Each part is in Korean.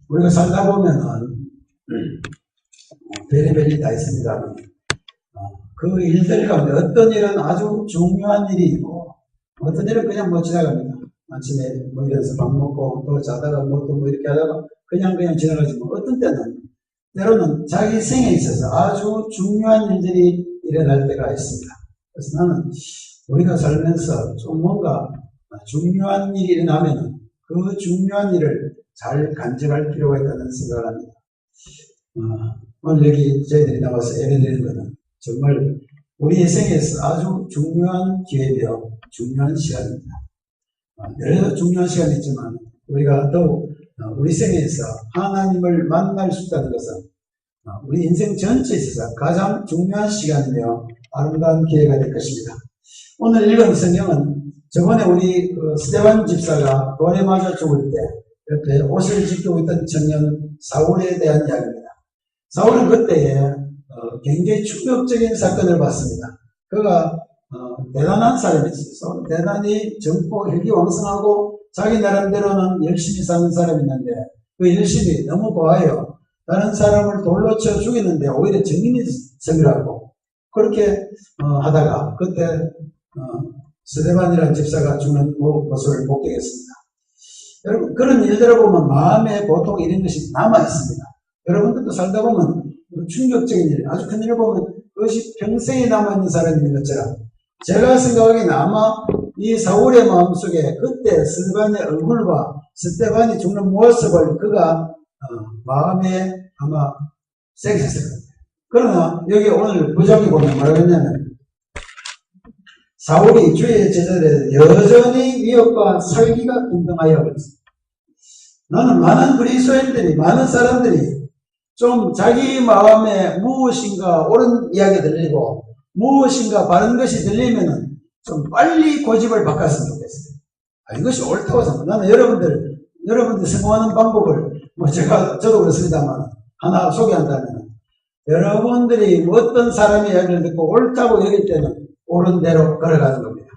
우리가 살다 보면은 별의별이 다 있습니다. 그 일들 가운데 어떤 일은 아주 중요한 일이 있고 어떤 일은 그냥 뭐 지나갑니다. 아침에 뭐 일어나서 밥 먹고 또 자다가 뭐 이렇게 하다가 그냥 지나가지만 어떤 때로는 자기 생에 있어서 아주 중요한 일들이 일어날 때가 있습니다. 그래서 나는 우리가 살면서 좀 뭔가 중요한 일이 일어나면은 그 중요한 일을 잘 간직할 필요가 있다는 생각을 합니다. 오늘 여기 저희들이 나와서 예배 드리는 것은 정말 우리의 생에서 아주 중요한 기회이며 중요한 시간입니다. 여러 중요한 시간이 있지만 우리가 더욱 우리 생에서 하나님을 만날 수 있다는 것은 우리 인생 전체에 있어서 가장 중요한 시간이며 아름다운 기회가 될 것입니다. 오늘 읽은 성경은 저번에 우리 스데반 집사가 돌에 맞아 죽을 때 이렇게 옷을 지키고 있던 청년 사울에 대한 이야기입니다. 사울은 그때에 굉장히 충격적인 사건을 봤습니다. 그가 대단한 사람이었어요. 대단히 젊고 혈기왕성하고 자기 나름대로는 열심히 사는 사람이었는데 그 열심이 너무 과해요. 다른 사람을 돌로 쳐 죽이는데 오히려 정인이 섬이라고 그렇게 하다가 그때 스데반이라는 집사가 죽는 모습을 목격했습니다. 여러분 그런 일들을 보면 마음에 보통 이런 것이 남아있습니다. 여러분들도 살다 보면 충격적인 일, 아주 큰 일을 보면 그것이 평생에 남아있는 사람이 있는 것처럼 제가 생각하기에는 아마 이 사울의 마음속에 그때 스데반의 얼굴과 스데반이 죽는 모습을 그가 마음에 아마 새겼을 겁니다. 그러나 여기 오늘 부정이 보면 뭐라고 했냐면 사울이 주의 제자들에 여전히 위협과 살기가 등등하여 그랬습니다. 나는 많은 그리스도인들이 많은 사람들이 좀 자기 마음에 무엇인가 옳은 이야기 들리고 무엇인가 바른 것이 들리면은 좀 빨리 고집을 바꿨으면 좋겠어요. 이것이 옳다고 생각합니다. 나는 여러분들 성공하는 방법을 저도 그렇습니다만 하나 소개한다면 여러분들이 어떤 사람의 이야기를 듣고 옳다고 여길 때는 옳은 대로 걸어가는 겁니다.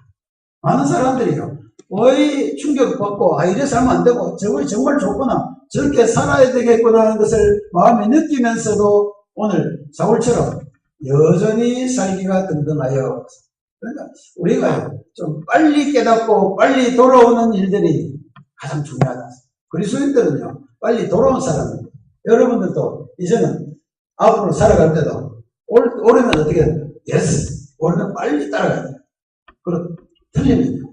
많은 사람들이요 거의 충격받고 이래서 하면 안 되고 저걸 정말 좋구나 저렇게 살아야 되겠구나 하는 것을 마음에 느끼면서도 오늘 사울처럼 여전히 살기가 등등하여 그러니까 우리가 좀 빨리 깨닫고 빨리 돌아오는 일들이 가장 중요하다. 그리스도인들은요 빨리 돌아온 사람입니다. 여러분들도 이제는 앞으로 살아갈 때도 오르면 어떻게 됩니까? 예스 오르면 빨리 따라가야 돼요. 그럼 틀리면요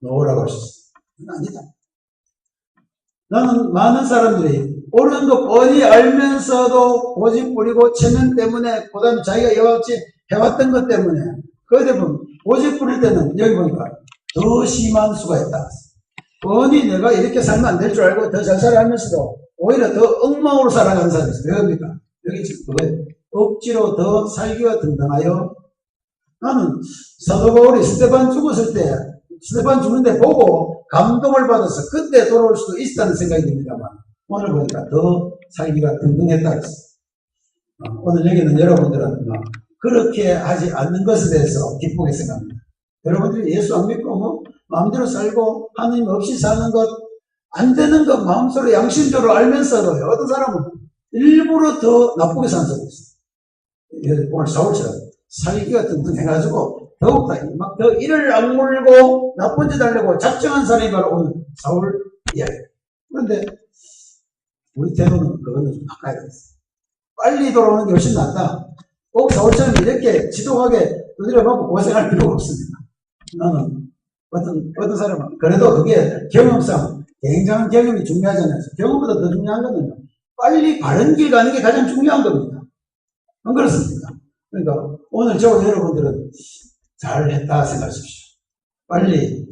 노라고 할 수 있어요. 아니다. 나는 많은 사람들이 옳은 거 뻔히 알면서도 고집 부리고 체면 때문에 그 다음에 자기가 이와같이 해왔던 것 때문에 그에 보면 고집 부릴 때는 여기 보니까 더 심한 수가 있다. 뻔히 내가 이렇게 살면 안 될 줄 알고 더 잘 살아가면서도 오히려 더 엉망으로 살아가는 사람이 있어요. 왜 그럽니까? 여기 지금 그거예요. 억지로 더 살기가 등등하여 나는 사도 바울이 스데반 죽었을 때 스데반 죽는데 보고 감동을 받아서 그때 돌아올 수도 있다는 생각이 듭니다만 오늘 보니까 더 살기가 등등했다 했어요. 오늘 여기는 여러분들은 그렇게 하지 않는 것에 대해서 기쁘게 생각합니다. 여러분들이 예수 안 믿고 마음대로 살고 하나님 없이 사는 것 안 되는 것 마음속으로 양심적으로 알면서도 어떤 사람은 일부러 더 나쁘게 사는 사람이 있어요. 오늘 사울처럼 살기가 등등해가지고 더욱더 더 이를 악물고 나쁜 짓 하려고 작정한 사람이 바로 오늘 사울 이야기예요. 그런데 우리 태도는 그거는 좀 바꿔야 되겠어요. 빨리 돌아오는 게 훨씬 낫다. 꼭 사울처럼 이렇게 지독하게 두드려맞고 고생할 필요가 없습니다. 나는 어떤 사람은 그래도 그게 경험상 굉장한 경험이 중요하잖아요. 경험보다 더 중요한 거는요. 빨리 바른 길 가는 게 가장 중요한 겁니다. 안 그렇습니까? 그러니까 오늘 저와 여러분들은 잘했다 생각하십시오. 빨리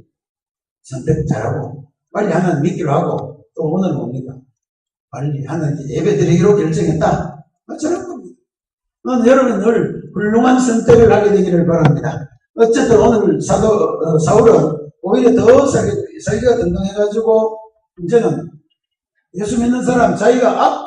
선택 잘하고 빨리 하나님 믿기로 하고 또 오늘 뭡니까? 빨리 하나님께 예배 드리기로 결정했다. 저런 겁니다. 나는 여러분 늘 훌륭한 선택을 하게 되기를 바랍니다. 어쨌든 오늘 사울은 오히려 더 살기가 등등해가지고 이제는 예수 믿는 사람 자기가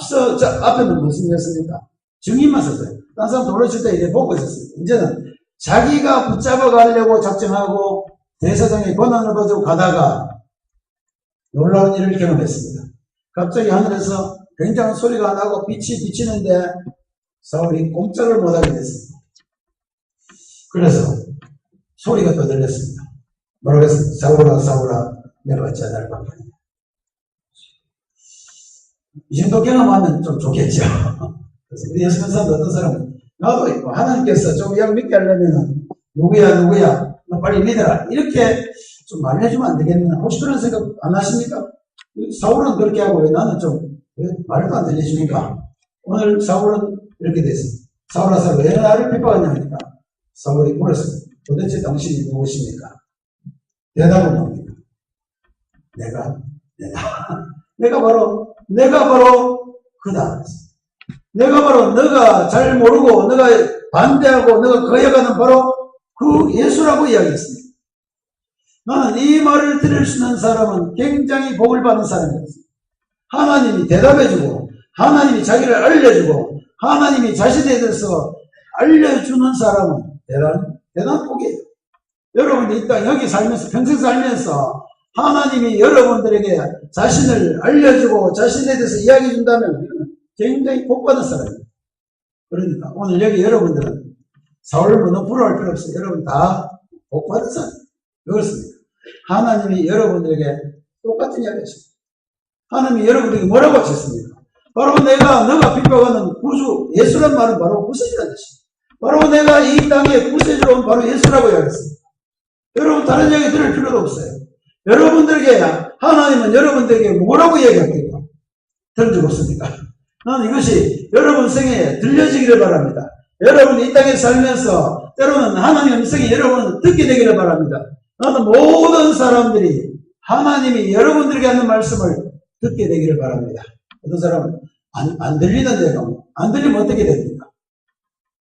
앞에는 무슨 일이었습니까? 증인만 썼어요. 딴 사람 돌려칠 때 이래 보고 있었어요. 이제는 자기가 붙잡아 가려고 작정하고 대사장의 권한을 가지고 가다가 놀라운 일을 경험했습니다. 갑자기 하늘에서 굉장한 소리가 나고 빛이 비치는데 사울이 꼼짝을 못하게 됐습니다. 그래서 소리가 또 들렸습니다. 뭐라고 했습니까? 사울아 사울아 내가 어찌 나를 방해하냐. 이 정도 경험하면 좀 좋겠죠. 그래서 우리 예수 믿는 사람도 어떤 사람은 나도 있고 하나님께서 좀 약 믿게 하려면 누구야 너 빨리 믿어라 이렇게 좀 말해주면 안 되겠나. 혹시 그런 생각 안 하십니까? 사울은 그렇게 하고 왜 나는 좀 왜 말도 안 들려주니까. 오늘 사울은 이렇게 됐습니다. 사울아 사울 왜 나를 핍박하냐 하니까 사울이 물었습니다. 도대체 당신이 누구십니까? 대답은 뭡니까? 내가 바로 그다. 내가 바로 너가 잘 모르고 너가 반대하고 너가 거역하는 바로 그 예수라고 이야기했습니다. 나는 이 말을 들을 수 있는 사람은 굉장히 복을 받는 사람이었습니다. 하나님이 대답해주고 하나님이 자기를 알려주고 하나님이 자신에 대해서 알려주는 사람은 대단한 복이에요. 여러분이 이 땅 여기 살면서 평생 살면서 하나님이 여러분들에게 자신을 알려주고 자신에 대해서 이야기해 준다면 굉장히 복받은 사람입니다. 그러니까 오늘 여기 여러분들은 사울을 너무 부러워할 필요 없어요. 여러분 다 복받은 사람입니다. 왜 그렇습니까? 하나님이 여러분들에게 똑같은 이야기 하십니다. 하나님이 여러분들에게 뭐라고 하셨습니까? 바로 너가 핍박하는 구주 예수란 말은 바로 구세주라는 뜻입니다. 바로 내가 이 땅에 구세주로 온 바로 예수라고 이야기했습니다. 여러분 다른 이야기 들을 필요도 없어요. 여러분들에게 하나님은 여러분들에게 뭐라고 이야기할까요? 들은 적 없습니까? 나는 이것이 여러분 생에 들려지기를 바랍니다. 여러분이 이 땅에 살면서 때로는 하나님의 음성이 여러분은 듣게 되기를 바랍니다. 나는 모든 사람들이 하나님이 여러분들에게 하는 말씀을 듣게 되기를 바랍니다. 어떤 사람은 안 들리는 데가 안 들리면 어떻게 됩니까?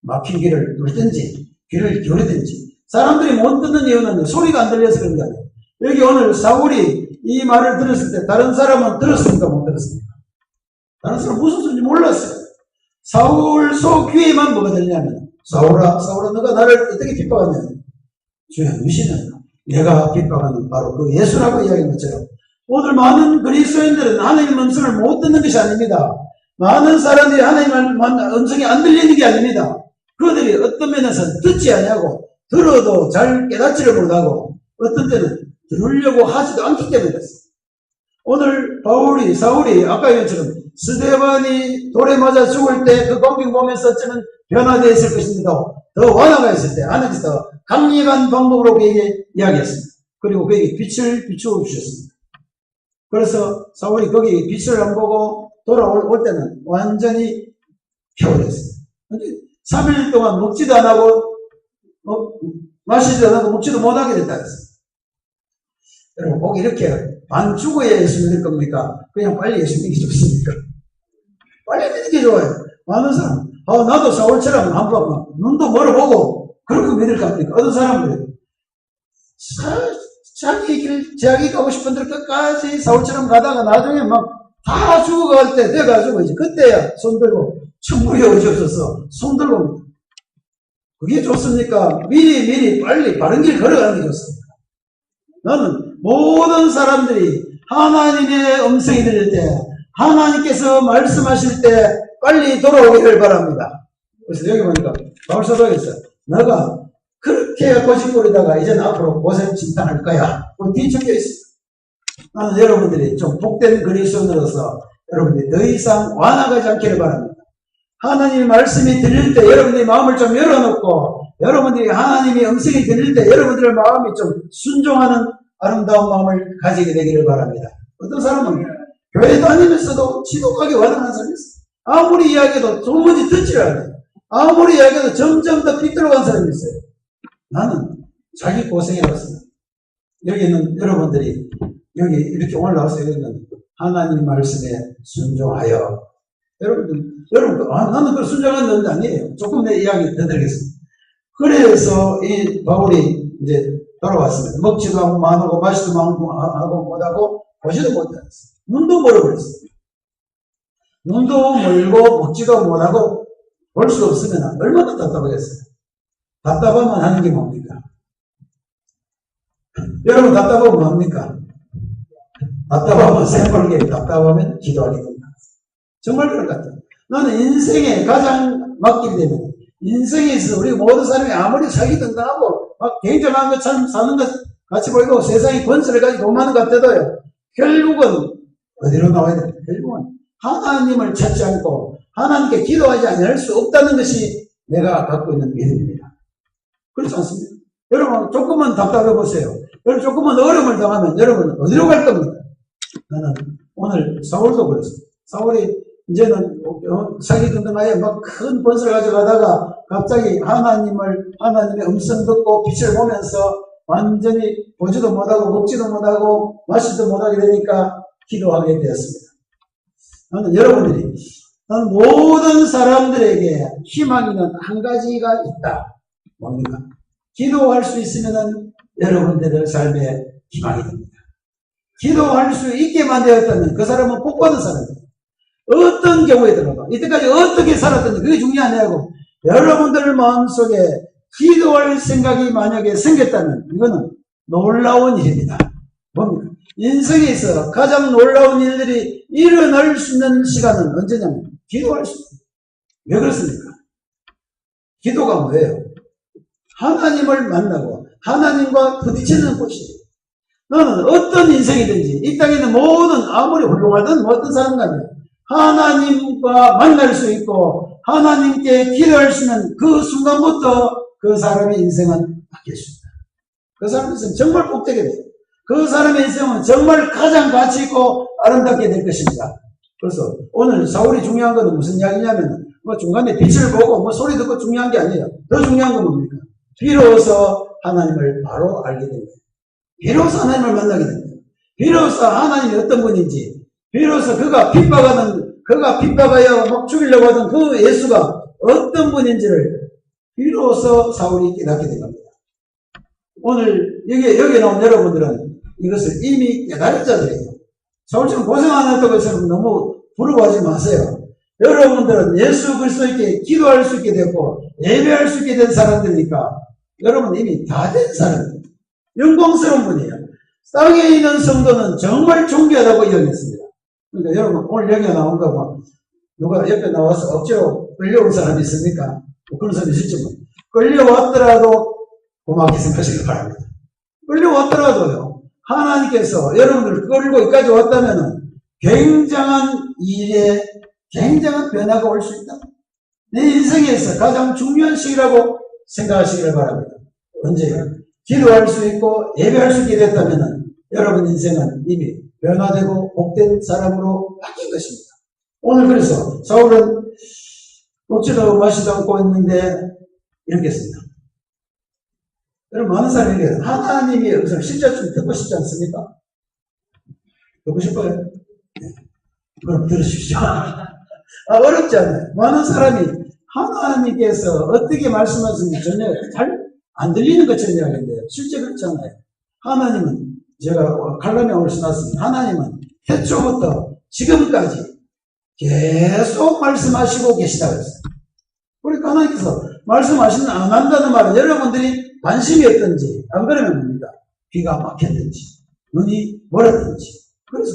막힌 길을 뚫든지 귀를 기울이든지. 사람들이 못 듣는 이유는 소리가 안 들려서 그런 게 아니에요. 여기 오늘 사울이 이 말을 들었을 때 다른 사람은 들었습니까? 못 들었습니까? 다른 사람은 무슨 소리인지 몰랐어요. 사울 속 귀에만 뭐가 들리냐면 사울아 너가 나를 어떻게 핍박하냐. 주여 누구시냐. 내가 핍박하는 바로 그 예수라고 이야기한 것처럼 오늘 많은 그리스도인들은 하나님의 음성을 못 듣는 것이 아닙니다. 많은 사람들이 하나님의 음성이 안 들리는 게 아닙니다. 그들이 어떤 면에서는 듣지 않냐고 들어도 잘 깨닫지를 못하고 어떤 때는 들으려고 하지도 않기 때문에 그렇습니다. 오늘 사울이 아까 얘기처럼 스데반이 돌에 맞아 죽을 때 그 광경 보면서 어쩌면 변화되어 있을 것인데 더 완화가 있을 때 하나님께서 강력한 방법으로 그에게 이야기했습니다. 그리고 그에게 빛을 비추어 주셨습니다. 그래서 사울이 거기 빛을 안 보고 돌아올 때는 완전히 표현했습니다. 3일 동안 먹지도 안 하고 마시지도 안 하고 먹지도 못하게 됐다 했습니다. 여러분 꼭 이렇게 반 죽어야 예수 믿을 겁니까? 그냥 빨리 예수 믿기 좋습니까? 빨리 믿는 게 좋아요. 많은 사람 나도 사울처럼 한번 눈도 멀어보고 그렇게 믿을 겁니까? 어떤 사람들이 자기 가고 싶은 데를 끝까지 사울처럼 가다가 나중에 막 다 죽어갈 때 돼가지고 이제 그때야 손들고 천국에 오셔서 손들고 그게 좋습니까? 미리 빨리 바른 길 걸어가는 게 좋습니까? 나는 모든 사람들이 하나님의 음성이 들릴 때 하나님께서 말씀하실 때 빨리 돌아오기를 바랍니다. 그래서 여기 보니까 바울사도에서 너가 그렇게 고집부리다가 이제는 앞으로 고생 진단할 거야. 뒤에 적혀 있습니다. 나는 여러분들이 좀 복된 그리스도인으로서 여러분들이 더 이상 완화하지 않기를 바랍니다. 하나님의 말씀이 들릴 때 여러분들이 마음을 좀 열어놓고 여러분들이 하나님의 음성이 들릴 때 여러분들의 마음이 좀 순종하는 아름다운 마음을 가지게 되기를 바랍니다. 어떤 사람은 교회 다니면서도 지독하게 완화하는 사람이 있어요. 아무리 이야기해도 도무지 듣지를 않아요. 아무리 이야기해도 점점 더 삐뚤어간 사람이 있어요. 나는 자기 고생이라고 습니다. 여기는 여러분들이 여기 이렇게 올라와서 여기는 하나님 말씀에 순종하여 여러분 나는 그걸 순종하는 데 아니에요. 조금 내 이야기 더 드리겠습니다. 그래서 이 바울이 이제 돌아왔습니다. 먹지도 않고 마하고 마시도 하고 못하고 보지도 못했어요. 눈도 멀어버렸어요. 눈도 멀고 먹지도 못하고 볼 수 없으면 얼마나 답답하겠어요. 답답하면 하는 게 뭡니까? 여러분 답답하면 뭡니까? 답답하면 생각하는 게 답답하면 기도하게 된다. 정말 그럴 것 같아요. 나는 인생에 가장 맡기게 되면 인생에 있어서 우리 모든 사람이 아무리 사기든가 하고 막 굉장한 것처럼 사는 것 같이 보이고 세상이 권세를 가지고 도망하는 것 같아도요. 결국은 어디로 나와야 돼요? 결국은 하나님을 찾지 않고 하나님께 기도하지 않을 수 없다는 것이 내가 갖고 있는 믿음입니다. 그렇지 않습니까? 여러분 조금만 답답해 보세요. 여러분 조금만 어려움을 당하면 여러분 어디로 갈 겁니까? 나는 오늘 사울도 그랬어요. 사울이 이제는 사기 등등하에 막 큰 번스를 가져가다가 갑자기 하나님의 음성 듣고 빛을 보면서 완전히 보지도 못하고 먹지도 못하고 마시지도 못하게 되니까 기도하게 되었습니다. 나는 모든 사람들에게 희망이 있는 한 가지가 있다. 뭡니까? 기도할 수 있으면 여러분들의 삶에 희망이 됩니다. 기도할 수 있게만 되었다면 그 사람은 복받은 사람입니다. 어떤 경우에 들어도 이때까지 어떻게 살았든지 그게 중요하지 않고 여러분들 마음속에 기도할 생각이 만약에 생겼다면 이거는 놀라운 일입니다. 뭡니까? 인생에 있어 가장 놀라운 일들이 일어날 수 있는 시간은 언제냐면 기도할 수 있습니다. 왜 그렇습니까? 기도가 뭐예요? 하나님을 만나고 하나님과 부딪히는 곳이에요. 너는 어떤 인생이든지 이 땅에 있는 모든 아무리 훌륭하든 어떤 사람 간에 하나님과 만날 수 있고 하나님께 기도할 수 있는 그 순간부터 그 사람의 인생은 바뀔 수 있다. 그 사람의 인생은 정말 복되게 돼요. 그 사람의 인생은 정말 가장 가치 있고 아름답게 될 것입니다. 그래서 오늘 사울이 중요한 건 무슨 이야기냐면 뭐 중간에 빛을 보고 소리 듣고 중요한 게 아니에요. 더 중요한 건 뭡니까? 비로소 하나님을 바로 알게 된 거예요. 비로소 하나님을 만나게 된 거예요. 비로소 하나님이 어떤 분인지, 비로소 그가 핍박하여 막 죽이려고 하던 그 예수가 어떤 분인지를 비로소 사울이 깨닫게 된 겁니다. 오늘 여기 나온 여러분들은 이것을 이미 깨달은 자들이에요. 사울처럼 고생 안 했다고 해서 너무 부러워하지 마세요. 여러분들은 예수 그리스도께 기도할 수 있게 됐고 예배할 수 있게 된 사람들이니까 여러분 이미 다 된 사람입니다. 영광스러운 분이에요. 땅에 있는 성도는 정말 존귀하다고 이야기했습니다. 그러니까 여러분 오늘 여기가 나온 거 뭐 누가 옆에 나와서 억지로 끌려온 사람이 있습니까? 뭐 그런 사람이 있을지만 끌려왔더라도 고맙게 생각하시기 바랍니다. 끌려왔더라도요 하나님께서 여러분들을 끌고 여기까지 왔다면 굉장한 일에 굉장한 변화가 올 수 있다. 내 인생에서 가장 중요한 시기라고 생각하시기를 바랍니다. 언제요? 기도할 수 있고 예배할 수 있게 됐다면 여러분 인생은 이미 변화되고 복된 사람으로 바뀐 것입니다. 오늘 그래서 사울은 먹지도 마시도 않고 있는데 이렇게 했습니다. 여러분 많은 사람이 얘기해요. 하나님의 음성을 진짜 좀 듣고 싶지 않습니까? 듣고 싶어요? 네. 그럼 들으십시오. 어렵지 않아요. 많은 사람이 하나님께서 어떻게 말씀하시는지 전혀 잘 안 들리는 것처럼 이야기하는데요. 실제 그렇지 않아요. 하나님은 제가 칼럼에 오늘 써놨습니다. 하나님은 태초부터 지금까지 계속 말씀하시고 계시다고 했어요. 그러니까 하나님께서 말씀하시는 안 한다는 말은 여러분들이 관심이 없든지 안 그러면 뭡니까? 귀가 막혔든지 눈이 멀었든지 그래서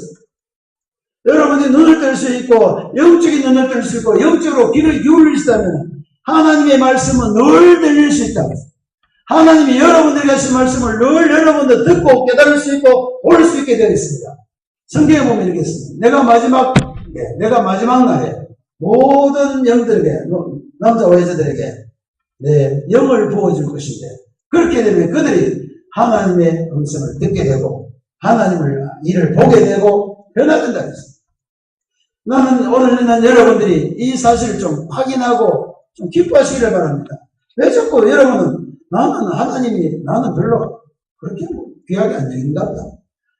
여러분이 눈을 뜰 수 있고 영적인 눈을 뜰 수 있고 영적으로 귀를 기울일 수 있다면 하나님의 말씀은 늘 들릴 수 있다. 하나님이 여러분들에게 하신 말씀을 늘 여러분들 듣고 깨달을 수 있고 볼 수 있게 되어 있습니다. 성경에 보면 이렇게 있습니다. 내가 마지막 날에 모든 영들에게 남자와 여자들에게 내 영을 부어줄 것인데 그렇게 되면 그들이 하나님의 음성을 듣게 되고 하나님을 일을 보게 되고 변화된다 했습니다. 나는 오늘은 여러분들이 이 사실을 좀 확인하고 좀 기뻐하시기를 바랍니다. 왜 자꾸 여러분은 나는 별로 그렇게 귀하게 안 여긴가 보다.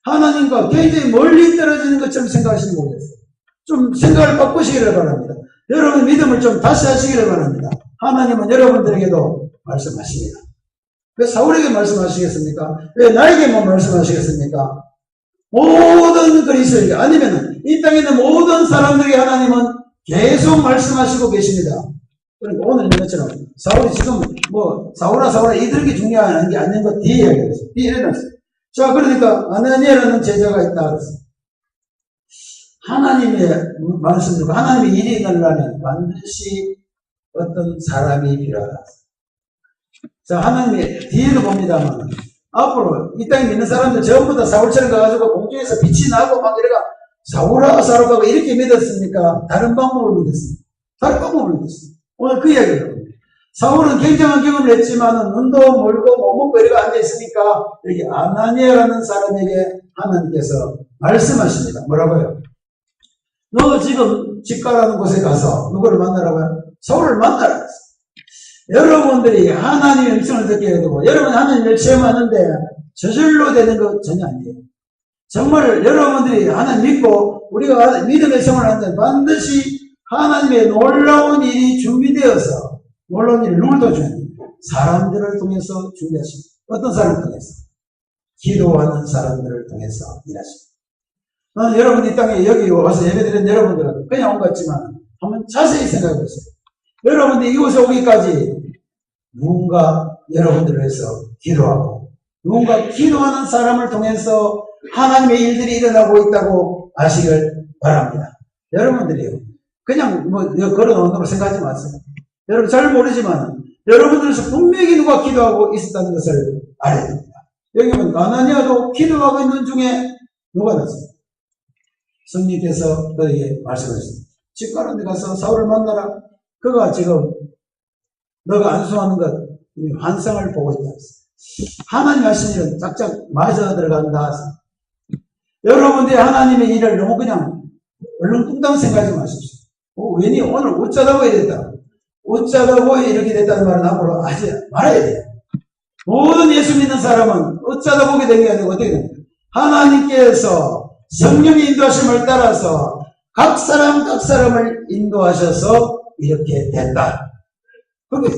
하나님과 굉장히 멀리 떨어지는 것처럼 생각하시는 모르겠어요. 좀 생각을 바꾸시기를 바랍니다. 여러분 믿음을 좀 다시 하시기를 바랍니다. 하나님은 여러분들에게도 말씀하십니다. 왜 사울에게 말씀하시겠습니까? 왜 나에게만 말씀하시겠습니까? 모든 그리스도에게 아니면 이 땅에 있는 모든 사람들에게 하나님은 계속 말씀하시고 계십니다. 그러니까 오늘 이것처럼 사울이 지금 사울아 이들이 중요한 게 아닌 것 뒤에 이야기했어요. 뒤에 일어났어요. 자 그러니까 아나니아라는 제자가 있다 그랬어요. 하나님의 말씀을, 하나님의 일이 일어나면 반드시 어떤 사람이 필요하다. 자, 하나님의 뒤에도 봅니다만, 앞으로 이 땅에 있는 사람들 전부 다 사울처럼 가가지고 공중에서 빛이 나고 막 이래가 사울하고 사울하고 이렇게 믿었습니까? 다른 방법을 믿었습니다. 다른 방법을 믿었습니다. 오늘 그 이야기를 합니다. 사울은 굉장한 경험을 했지만은 눈도 멀고 못 먹고 이렇게 앉아있으니까 여기 아나니아라는 사람에게 하나님께서 말씀하십니다. 뭐라고요? 너 지금 집가라는 곳에 가서 누구를 만나라고요? 사울을 만나라 했어요. 여러분들이 하나님의 음성을 듣게 되고 여러분이 하나님을 체험하는데 저절로 되는 거 전혀 아니에요. 정말 여러분들이 하나님 믿고 우리가 믿음의 생활을 하는데 반드시 하나님의 놀라운 일이 준비되어서 놀라운 일을 누굴 도와주는 사람들을 통해서 준비하십니다. 어떤 사람을 통해서? 기도하는 사람들을 통해서 일하십니다. 나는 여러분이 이 땅에 여기 와서 예배드린 여러분들은 그냥 온 것 같지만 한번 자세히 생각해 보세요. 여러분들이 이곳에 오기까지 누군가 여러분들을 위해서 기도하고 누군가 기도하는 사람을 통해서 하나님의 일들이 일어나고 있다고 아시길 바랍니다. 여러분들이요. 그냥 걸어놓는다고 생각하지 마세요. 여러분 잘 모르지만 여러분들에서 분명히 누가 기도하고 있었다는 것을 알아야 됩니다. 여기 보면 아나니아도 기도하고 있는 중에 누가 났어요? 성령께서 너에게 말씀하셨습니다. 집 가는 데 가서 사울을 만나라. 그가 지금 너가 안수하는 것 환상을 보고 있다. 하나님 하신 일은 짝짝 맞아 들어간다. 여러분들이 하나님의 일을 너무 그냥 얼렁뚱땅 생각하지 마십시오. 왠지 오늘 웃자다 보이 됐다. 웃자다 보이 이렇게 됐다는 말은 앞으로 하지 말아야 돼요. 모든 예수 믿는 사람은 웃자다 보게 된 게 아니고 어떻게 됩니까? 하나님께서 성령의 인도하심을 따라서 각 사람을 인도하셔서 이렇게 된다. 그게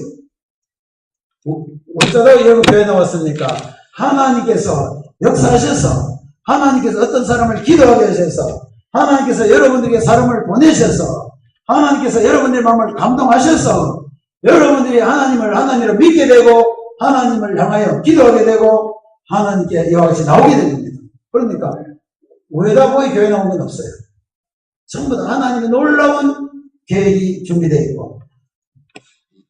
어쩌다 이런 교회 나왔습니까? 하나님께서 역사하셔서 하나님께서 어떤 사람을 기도하게 하셔서 하나님께서 여러분들에게 사람을 보내셔서 하나님께서 여러분들의 마음을 감동하셔서 여러분들이 하나님을 믿게 되고 하나님을 향하여 기도하게 되고 하나님께 이와 같이 나오게 된 겁니다. 그러니까 오해다 보이 교회 나온 건 없어요. 전부 다 하나님의 놀라운 계획이 준비되어 있고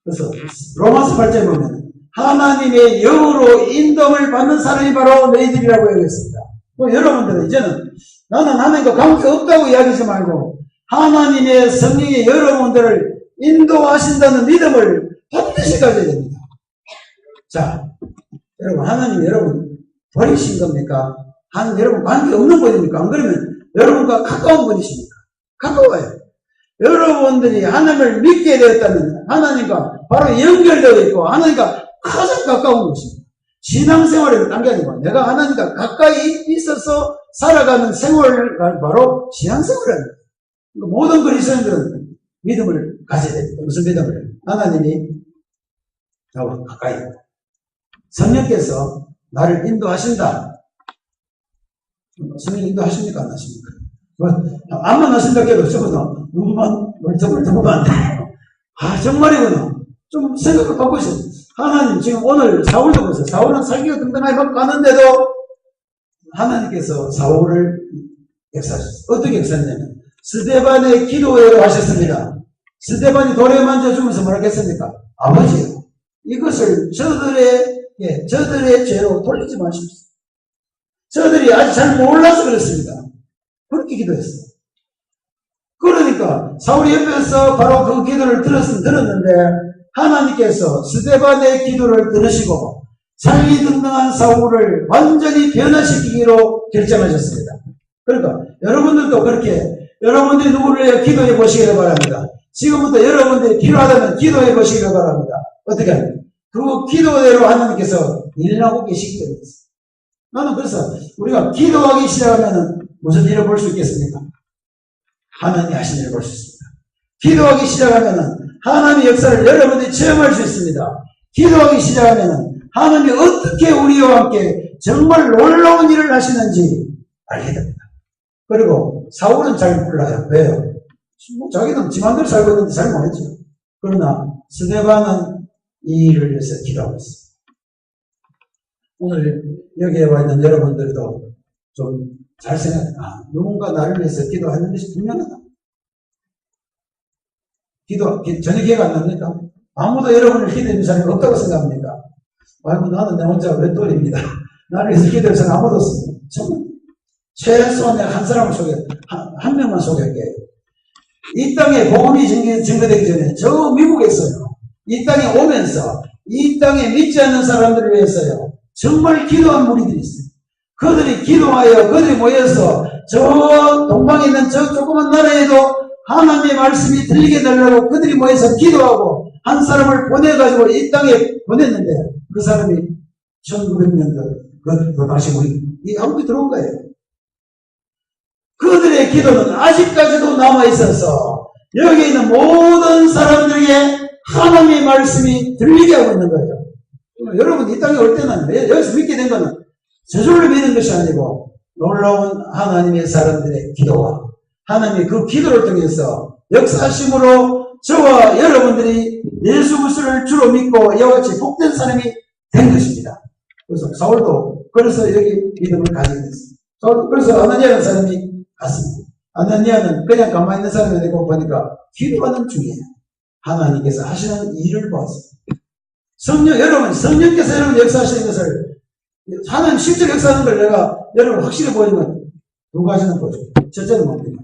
그래서 로마서 8장에 보면 하나님의 영으로 인도를 받는 사람이 바로 너희들이라고 얘기했습니다. 여러분들은 이제는 나는 하나님과 관계 없다고 이야기하지 말고 하나님의 성령이 여러분들을 인도하신다는 믿음을 반드시 가져야 됩니다. 자, 여러분 하나님 여러분 버리신 겁니까? 하나님 여러분 관계 없는 분입니까? 안 그러면 여러분과 가까운 분이십니까? 가까워요. 여러분들이 하나님을 믿게 되었다면 하나님과 바로 연결되어 있고 하나님과 가장 가까운 것입니다. 신앙생활을 딴 게 아니고 내가 하나님과 가까이 있어서 살아가는 생활을 바로 신앙생활입니다. 모든 그리스도인들은 믿음을 가져야 됩니다. 무슨 믿음을? 하나님이 나와 가까이 있다. 성령께서 나를 인도하신다. 성령 인도하십니까? 안 하십니까? 암만 하신다 해도 적어도 눈만 멀쩡멀쩡하면 안 돼요. 정말이구나. 좀 생각을 바꾸세요. 하나님 지금 오늘 사울도 보세요. 사울은 살기가 등등하게 막 가는데도 하나님께서 사울을 역사하셨어요. 어떻게 역사했냐면 스데반의 기도회로 하셨습니다. 스데반이 돌에 만져주면서 뭐라고 했습니까? 아버지요. 이것을 저들의 죄로 돌리지 마십시오. 저들이 아직 잘 몰라서 그렇습니다. 그렇게 기도했어요. 그러니까 사울이 옆에서 바로 그 기도를 들었는데 하나님께서 스데반의 기도를 들으시고 살기 등등한 사울을 완전히 변화시키기로 결정하셨습니다. 그러니까 여러분들도 그렇게 여러분들이 누구를 위해 기도해 보시기를 바랍니다. 지금부터 여러분들이 필요하다면 기도해 보시기를 바랍니다. 어떻게 합니까? 그 기도대로 하나님께서 일하고 계시기 때문에 나는 그래서 우리가 기도하기 시작하면 무슨 일을 볼 수 있겠습니까? 하나님이 하신 일을 볼 수 있습니다. 기도하기 시작하면 하나님의 역사를 여러분들이 체험할 수 있습니다. 기도하기 시작하면 하나님이 어떻게 우리와 함께 정말 놀라운 일을 하시는지 알게 됩니다. 그리고 사울은 잘 몰라요. 왜요? 자기는 지 맘대로 살고 있는데 잘 모르죠. 그러나 스데반은 이 일을 위해서 기도하고 있습니다. 오늘 여기에 와 있는 여러분들도 좀 잘 생각해. 누군가 나를 위해서 기도하는 것이 분명하다. 전혀 기회가 안 납니까? 아무도 여러분을 기도해주는 사람이 없다고 생각합니까? 아이고, 나는 내 혼자 외톨이입니다. 나를 위해서 기도할 사람 아무도 없습니다. 저는 최소한 내가 한 사람을 한 명만 소개할게요. 이 땅에 복음이 증거되기 전에 저 미국에서요. 이 땅에 오면서 이 땅에 믿지 않는 사람들을 위해서요. 정말 기도한 무리들이 있어요. 그들이 기도하여 그들이 모여서 저 동방에 있는 저 조그만 나라에도 하나님의 말씀이 들리게 달라고 그들이 모여서 기도하고 한 사람을 보내가지고 이 땅에 보냈는데 그 사람이 1900년도 그 당시 우리 이 한국에 들어온 거예요. 그들의 기도는 아직까지도 남아있어서 여기 있는 모든 사람들에게 하나님의 말씀이 들리게 하고 있는 거예요. 여러분 이 땅에 올 때는 여기서 믿게 된 거는 저절로 믿는 것이 아니고 놀라운 하나님의 사람들의 기도와 하나님의 그 기도를 통해서 역사하심으로 저와 여러분들이 예수 그리스도를 주로 믿고 이와 같이 복된 사람이 된 것입니다. 그래서 사울도 그래서 여기 믿음을 가지게 됐습니다. 사울도 그래서 아나니아라는 사람이 갔습니다. 아나니아는 그냥 가만히 있는 사람이 되고 보니까 기도하는 중에 하나님께서 하시는 일을 보았습니다. 성령께서 여러분 역사하시는 것을 하나님 실제로 역사하는 걸 내가 여러분 확실히 보이면 두 가지는 보죠. 첫째는 뭡니까?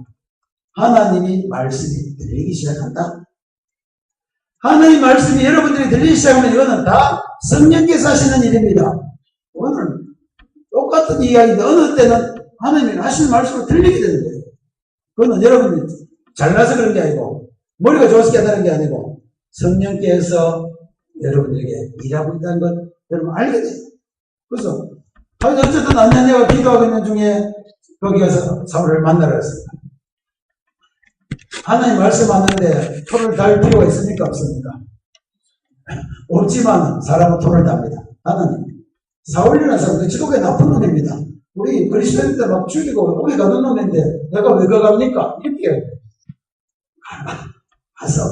하나님이 말씀이 들리기 시작한다. 하나님 말씀이 여러분들이 들리기 시작하면 이거는 다 성령께서 하시는 일입니다. 오늘 똑같은 이야기인데 어느 때는 하나님이 하시는 말씀을 들리게 되는 거예요. 그거는 여러분이 잘나서 그런 게 아니고 머리가 좋아서 깨달은 게 아니고 성령께서 여러분들에게 일하고 있다는 것 여러분 알게 돼요. 그래서 어쨌든 아나니아가 기도하고 있는 중에 거기 가서 사울을 만나러 갔습니다. 하나님 말씀하는데 토를 달 필요가 있습니까? 없습니까? 없지만 사람은 토를 답니다. 하나님 사울이라는 사람은 지독하게 나쁜 놈입니다. 우리 그리스도인들 막 죽이고 오게 가는 놈인데 내가 왜 가갑니까? 이렇게 가서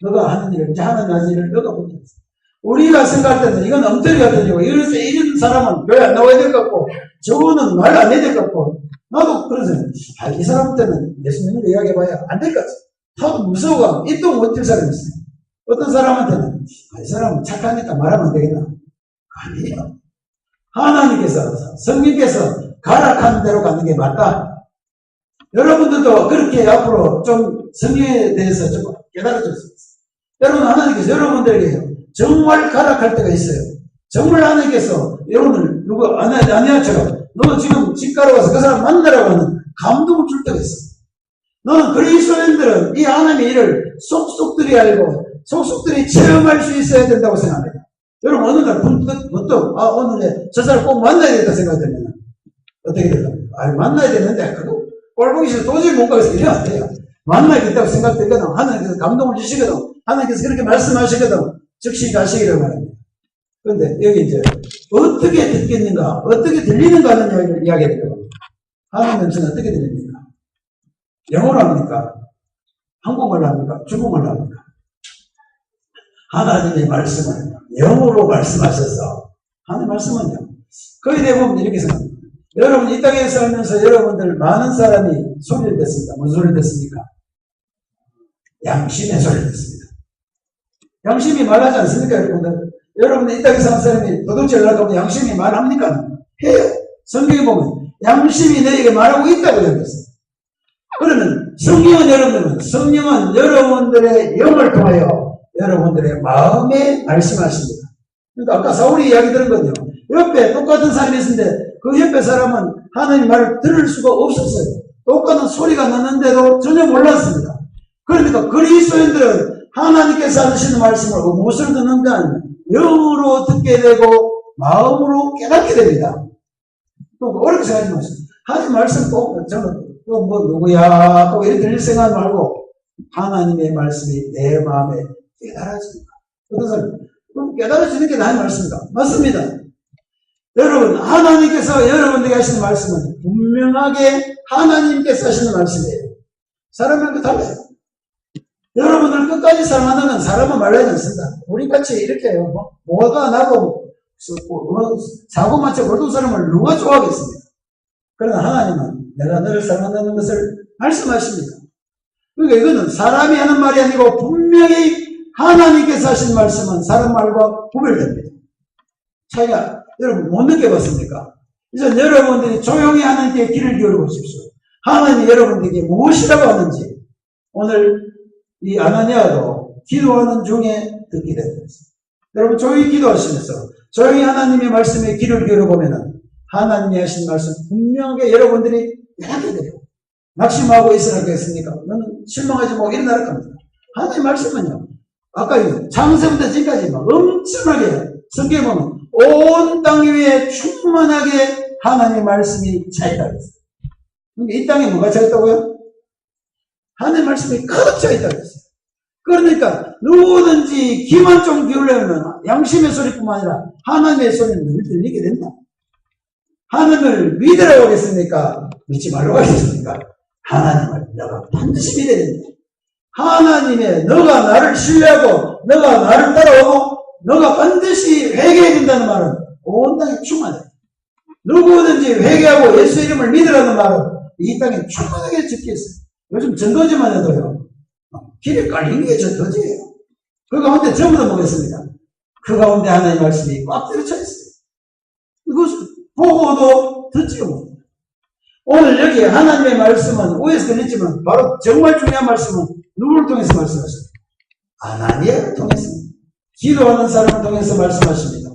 너가 하는 일을 이제 하나님 하는 일을 너가 못했어. 우리가 생각할 때는 이건 엉터리 같은 일이고 이런 사람은 교회 안 나와야 될 것 같고 저거는 말 안 해야 될 것 같고 나도 그런 생각. 이 사람한테는 예수 믿는 거 이야기해봐야 안 될 것 같아. 다도 무서워가 입도 못 뛸 사람이 있어요. 어떤 사람한테는 이 사람은 착하니까 말하면 안 되겠나? 아니에요. 하나님께서 성령께서 가락한 대로 가는 게 맞다. 여러분들도 그렇게 앞으로 좀 성령에 대해서 좀 깨달아졌어요. 여러분 하나님께서 여러분들에게 정말 가락할 때가 있어요. 정말 하나님께서 여러분을 아니야처럼 너 지금 집가로 가서 그 사람 만나라고 하는 감동을 줄 때가 있어. 너는 그리스도인들은 이 하나님의 일을 속속들이 알고 속속들이 체험할 수 있어야 된다고 생각합니다. 여러분 어느 날 문득 오늘 저 사람 꼭 만나야겠다 생각되면 어떻게 될까? 만나야 되는데 그거 꼴보기 싫어 도저히 못 가겠어 이러면 안 돼요. 만나야겠다고 생각되거든 하나님께서 감동을 주시거든 하나님께서 그렇게 말씀하시거든 즉시 가시기를 바랍니다. 그런데 여기 이제 어떻게 듣겠는가 어떻게 들리는가 하는 이야기가 들어갑니다. 하나님 음성은 어떻게 들립니까? 영어로 합니까? 한국말로 합니까? 중국말로 합니까? 하나님의 말씀을 영어로 말씀하셔서 하나님 말씀은요 거의 대부분 이렇게 생각합니다. 여러분 이 땅에 살면서 여러분들 많은 사람이 소리를 듣습니다. 무슨 소리를 듣습니까? 양심의 소리를 듣습니다. 양심이 말하지 않습니까 여러분들? 여러분들 이 땅에 사는 사람이 도둑질 하려고 하면 양심이 말합니까? 해요. 성경에 보면 양심이 너에게 말하고 있다고 얘기했어요. 그러면 성령은 여러분들의 영을 통하여 여러분들의 마음에 말씀하십니다. 그러니까 아까 사울이 이야기 들은 건요. 옆에 똑같은 사람이 있었는데 그 옆에 사람은 하나님 말을 들을 수가 없었어요. 똑같은 소리가 났는데도 전혀 몰랐습니다. 그러니까 그리스도인들은 하나님께서 하시는 말씀을 무엇으로 듣는가? 영으로 듣게 되고 마음으로 깨닫게 됩니다. 또 어렵게 생각하지 마세요. 하나님 말씀 꼭 저는 또 뭐 누구야 또 이렇게 들릴 생각 말고 하나님의 말씀이 내 마음에 깨달아집니다. 어떤 사람 그럼 깨달아지는 게 나의 말씀이다. 맞습니다. 여러분 하나님께서 여러분들에게 하시는 말씀은 분명하게 하나님께서 하시는 말씀이에요. 사람은 달라요. 여러분들 끝까지 사랑한다는 사람은 말하지 않습니다. 우리같이 이렇게 뭐가 나고 사고 맞춰 모든 사람을 누가 좋아하겠습니까? 그러나 하나님은 내가 너를 사랑한다는 것을 말씀하십니다. 그러니까 이거는 사람이 하는 말이 아니고 분명히 하나님께서 하신 말씀은 사람 말과 구별됩니다. 차이가 여러분 못 느껴봤습니까? 이제 여러분들이 조용히 하나님께 귀를 기울여 보십시오. 하나님이 여러분들에게 무엇이라고 하는지 오늘 이 아나니아도 기도하는 중에 듣게 됩니다. 여러분 조용히 기도하시면서 조용히 하나님의 말씀에 귀를 기울여 보면은 하나님이 하신 말씀 분명하게 여러분들이 알게 돼요. 낙심하고 있으라겠습니까? 너는 실망하지 말고 일어나라 합니다. 하나님 말씀은요. 아까 창세부터 지금까지 막 엄청나게 성경에 보면 온 땅 위에 충만하게 하나님의 말씀이 차있다고 했어요. 이 땅에 뭐가 차있다고요? 하나님의 말씀이 가득 차있다고 했어요. 그러니까 누구든지 귀만 좀 기울이면 양심의 소리뿐만 아니라 하나님의 소리는 늘 들리게 된다. 하나님을 믿으라고 하겠습니까? 믿지 말라고 하겠습니까? 하나님을 너가 반드시 믿어야 된다. 하나님의 너가 나를 신뢰하고 너가 나를 따라오고 너가 반드시 회개해야 된다는 말은 온 땅에 충만해. 누구든지 회개하고 예수 이름을 믿으라는 말은 이 땅에 충만하게 적혀있어요. 요즘 전도지만 해도요. 길에 깔리는 게 전도지예요. 그 가운데 전부 다 뭐겠습니까? 그 가운데 하나님의 말씀이 꽉 들어차 있어요. 이것을 보고도 듣지도 못해요. 오늘 여기 하나님의 말씀은 위에서 들렸지만 바로 정말 중요한 말씀은 누구를 통해서 말씀하십니까? 아나니아를 통해서 기도하는 사람을 통해서 말씀하십니다.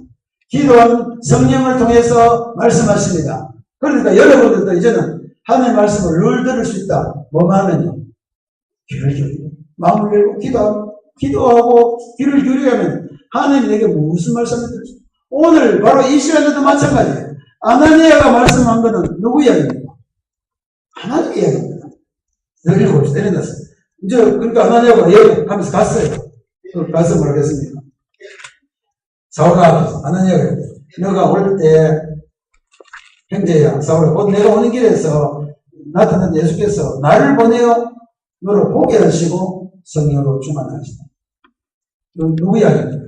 기도하는 성령을 통해서 말씀하십니다. 그러니까 여러분들도 이제는 하나님의 말씀을 늘 들을 수 있다. 뭐만 하면요. 귀를 기울이고 마음을 열고 기도하고 귀를 기울이게 하면 하나님이 내게 무슨 말씀을 들을 수 있다. 오늘 바로 이 시간에도 마찬가지예요. 아나니아가 말씀한 것은 누구 이야기입니까? 하나님의 이야기입니다. 내려봅시다. 내려놨어요. 이제, 그러니까 아나니아가 예, 하면서 갔어요. 가서 뭐라겠습니까? 사울아 앞에서, 아나니아가, 너가 올 때, 형제야, 사울아, 곧 내가 오는 길에서 나타난 예수께서 나를 보내어 너를 보게 하시고 성령으로 충만하시다. 누구 이야기입니까?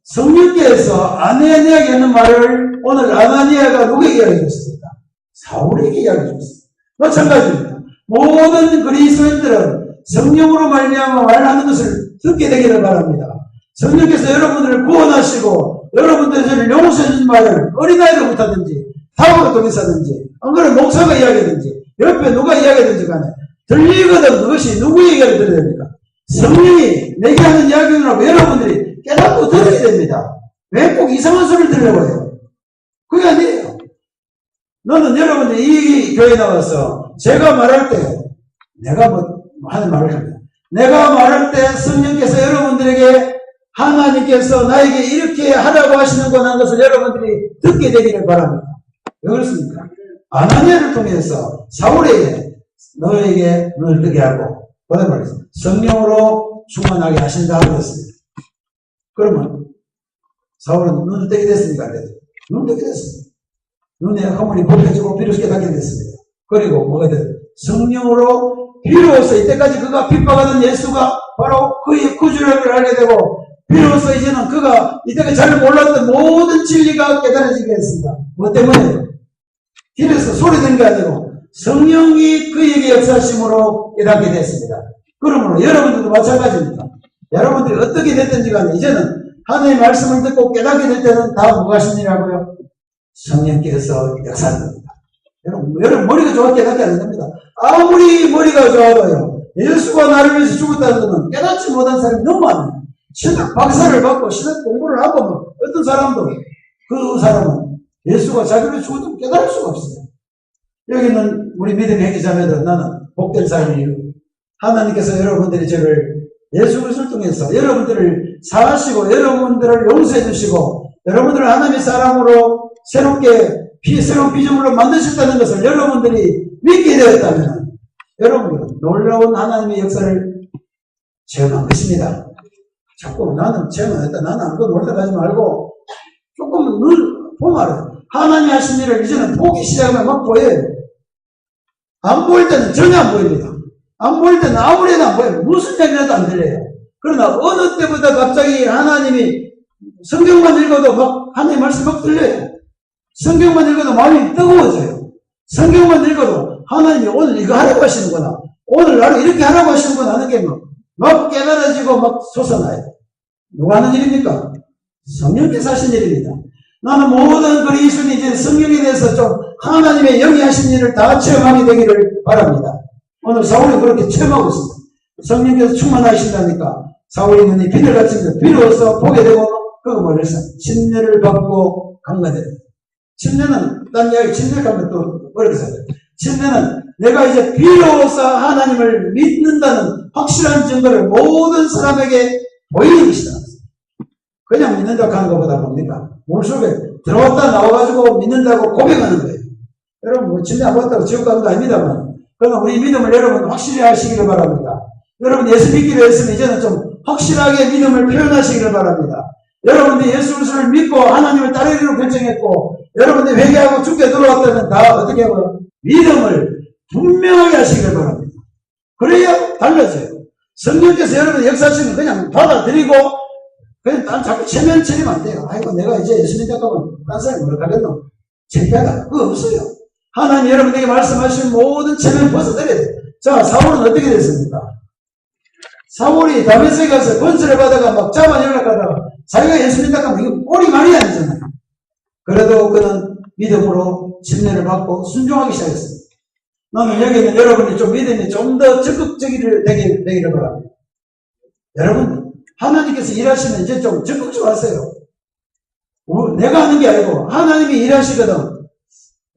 성령께서 아나니아에게 하는 말을 오늘 아나니아가 누구에게 이야기했습니까? 사울에게 이야기해줬습니다. 마찬가지입니다. 모든 그리스도인들은 성령으로 말미암아 말하는 것을 듣게 되기를 바랍니다. 성령께서 여러분들을 구원하시고 여러분들을 용서해 준 말을 어린아이로부터 하든지 사고를 통해서 하든지 안 그러면 목사가 이야기하든지 옆에 누가 이야기하든지 간에 들리거든. 그것이 누구 얘기를 들어야 됩니까? 성령이 내게 하는 이야기라고 여러분들이 깨닫고 들어야 됩니다. 왜 꼭 이상한 소리를 들으려고 해요? 그게 아니에요. 너는 여러분들 이 교회에 나와서 제가 말할 때 내가 뭐 하는 말을 합니다. 내가 말할 때 성령께서 여러분들에게 하나님께서 나에게 이렇게 하라고 하시는 권한 것을 여러분들이 듣게 되기를 바랍니다. 왜 그렇습니까? 아나니아를 통해서 사울에게 너에게 눈을 뜨게 하고 뭐라 말했어요? 성령으로 충만하게 하신다고 했습니다. 그러면 사울은 눈을 뜨게 됐습니까? 눈을 뜨게 됐습니다. 눈에 허물이 벗겨지고 비로소 깨닫게 됐습니다. 그리고 뭐가 됐어요? 성령으로 비로소 이때까지 그가 핍박하던 예수가 바로 그의 구주를 알게 되고 비로소 이제는 그가 이때까지 잘 몰랐던 모든 진리가 깨달아지게 했습니다. 뭐 때문에? 길에서 소리된 게 아니고 성령이 그에게 역사하심으로 깨닫게 됐습니다. 그러므로 여러분들도 마찬가지입니다. 여러분들이 어떻게 됐든지 간에 이제는 하나님의 말씀을 듣고 깨닫게 될 때는 다 뭐가 하신 일이라고요? 성령께서 역사하는 겁니다. 여러분 머리가 좋아 깨닫게 안 됩니다. 아무리 머리가 좋아도요. 예수가 나를 위해서 죽었다는 것은 깨닫지 못한 사람이 너무 많아요. 신학 박사를 받고 신학 공부를 하고 뭐 어떤 사람도 그 사람은 예수가 자기를 위해서 죽었다고 깨달을 수가 없어요. 여기는 우리 믿음의 행위자매들 나는 복된 삶이에요. 하나님께서 여러분들이 저를 예수 그리스도를 통해서 여러분들을 사하시고 여러분들을 용서해 주시고 여러분들을 하나님의 사람으로 새로운 비전으로 만드셨다는 것을 여러분들이 믿게 되었다면 여러분들은 놀라운 하나님의 역사를 체험한 것입니다. 자꾸 나는 체험했다. 나는 아무것도 모르다 가지 말고 조금 눈 보면 알아요. 하나님이 하신 일을 이제는 보기 시작하면 막 보여요. 안 보일 때는 전혀 안 보입니다. 안 보일 때는 아무리 해도 안 보여요. 무슨 얘기라도 안 들려요. 그러나 어느 때보다 갑자기 하나님이 성경만 읽어도 막 하나님 말씀 막 들려요. 성경만 읽어도 마음이 뜨거워져요. 성경만 읽어도 하나님이 오늘 이거 하라고 하시는구나. 오늘 나를 이렇게 하라고 하시는구나 하는 게 막 깨달아지고 막 솟아나요. 누가 하는 일입니까? 성령께서 하신 일입니다. 나는 모든 그리스도인이 이제 성령에 대해서 좀 하나님의 영위하신 일을 다 체험하게 되기를 바랍니다. 오늘 사울이 그렇게 체험하고 있습니다. 성령께서 충만하신다니까 사울이 눈이 비늘같은 걸 비로소 보게 되고 그거 뭐랬어? 침례를 받고 강건해요. 침례는 딴 이야기 침례하면 또 어렵게 살아요. 침례는 내가 이제 비로소 하나님을 믿는다는 확실한 증거를 모든 사람에게 보이는 것이다. 그냥 믿는다고 하는 것보다 뭡니까? 몸속에 들어왔다 나와가지고 믿는다고 고백하는 거예요. 여러분 뭐 침례 안 받았다고 지옥 가는 거 아닙니다만 그러나 우리 믿음을 여러분 확실히 하시기를 바랍니다. 여러분 예수 믿기로 했으면 이제는 좀 확실하게 믿음을 표현하시기를 바랍니다. 여러분들이 예수 그리스도를 믿고 하나님을 따르기로 결정했고 여러분들이 회개하고 죽게 들어왔다면 다 어떻게 하고요? 믿음을 분명하게 하시기를 바랍니다. 그래야 달라져요. 성령께서 여러분 역사하시면 그냥 받아들이고 그냥 난 자꾸 체면 차리면 안 돼요. 아이고 내가 이제 예수 믿다고 하면 딴 사람이 뭐라 하겠노? 창피하다. 그거 없어요. 하나님 여러분에게 말씀하신 모든 체면 벗어들여야 돼요. 자 사울은 어떻게 됐습니까? 사울이 다메섹에 가서 권세를 받아가 막 잡아 연락하다가 자기가 예수 믿다고 하면 이거 꼴이 말이 아니잖아요. 그래도 그는 믿음으로 침례를 받고 순종하기 시작했습니다. 나는 여기는 여러분이 좀 믿음이 좀 더 적극적이를 되기를 바랍니다. 여러분, 하나님께서 일하시면 이제 좀 적극적으로 하세요. 내가 하는 게 아니고 하나님이 일하시거든.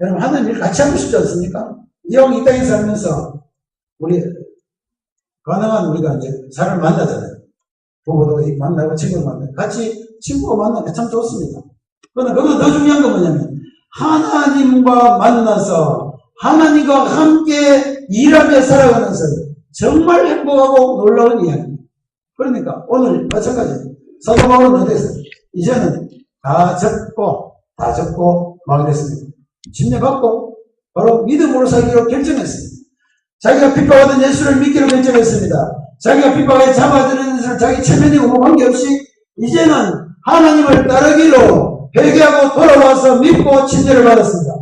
여러분, 하나님 일 같이 하고 싶지 않습니까? 이왕 이 땅에 살면서 우리 가능한 우리가 이제 사람을 만나잖아요. 부모도 만나고 친구도 만나고 같이 친구가 만나면 참 좋습니다. 그러나 그보다 더 중요한 건 뭐냐면 하나님과 만나서 하나님과 함께 일하며 살아가는 것은 정말 행복하고 놀라운 이야기입니다. 그러니까 오늘 마찬가지 사도 바울은 어땠어요? 이제는 다 접고 마게 됐습니다. 침례받고 바로 믿음으로 살기로 결정했습니다. 자기가 핍박하던 예수를 믿기로 결정했습니다. 자기가 핍박에 잡아들이는 것을 자기 체면이고 뭐 관계없이 이제는 하나님을 따르기로 회개하고 돌아와서 믿고 침례를 받았습니다.